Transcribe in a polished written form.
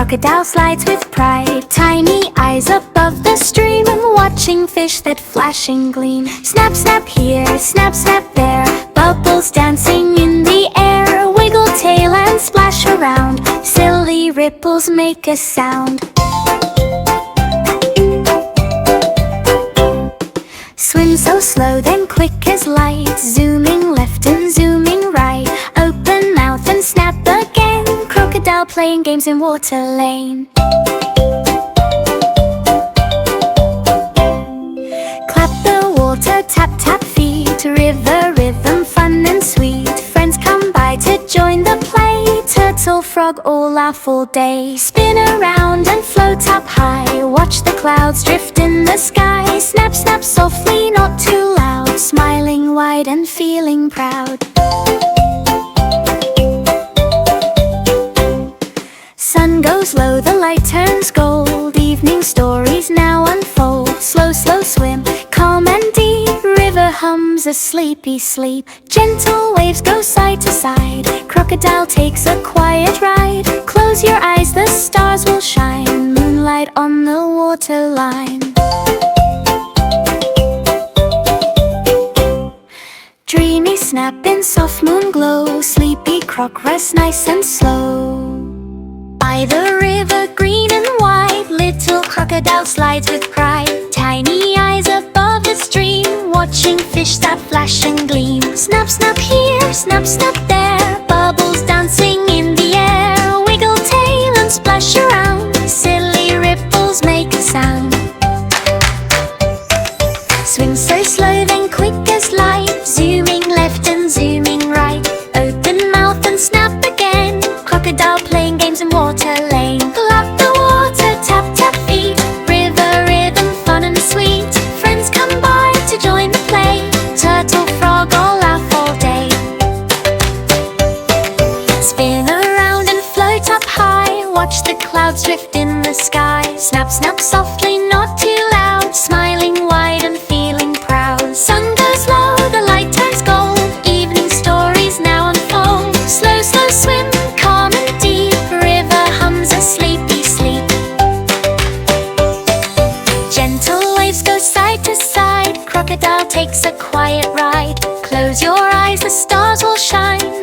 Crocodile slides with pride, tiny eyes above the stream, and watching fish that flash and gleam. Snap, snap here, snap, snap there, bubbles dancing in the air. Wiggle tail and splash around, silly ripples make a sound. Swim so slow, then quick as light, zooming left and zooming right. Open mouth and snap again, crocodile playing games in water lane. Clap the water, tap tap feet, river rhythm fun and sweet. Friends come by to join the play, turtle, frog all laugh all day. Spin around and float up high, watch the clouds drift in the sky. Snap, snap softly, not too loud, smiling wide and feeling proud. Sun goes low, the light turns gold, evening stories now unfold. Slow, slow swim, calm and deep, river hums a sleepy sleep. Gentle waves go side to side, crocodile takes a quiet ride. Close your eyes, the stars will shine, moonlight on the waterline. Dreamy snap in soft moon glow, sleepy croc rests nice and slow. By the river green and white, little crocodile slides with pride. Tiny eyes above the stream, watching fish that flash and gleam. Snap, snap here, snap, snap there, bubbles dancing in the air. Wiggle tail and splash around, silly ripples make a sound. Swim so slow, then quick as light, zooming left and zooming right. Open mouth and snap again, crocodile playing games in water lane. Lap the water, tap tap feet, river rhythm fun and sweet. Friends come by to join the play, turtle, frog all laugh all day. Spin around and float up high, watch the clouds drift in the sky. Snap, snap softly, not too loud, smiling wide and feeling proud. Sun goes low, the light turns gold, evening stories now unfold. Slow, slow swim, calm and deep, river hums a sleepy sleep. Gentle waves go side to side, crocodile takes a quiet ride. Close your eyes, the stars will shine,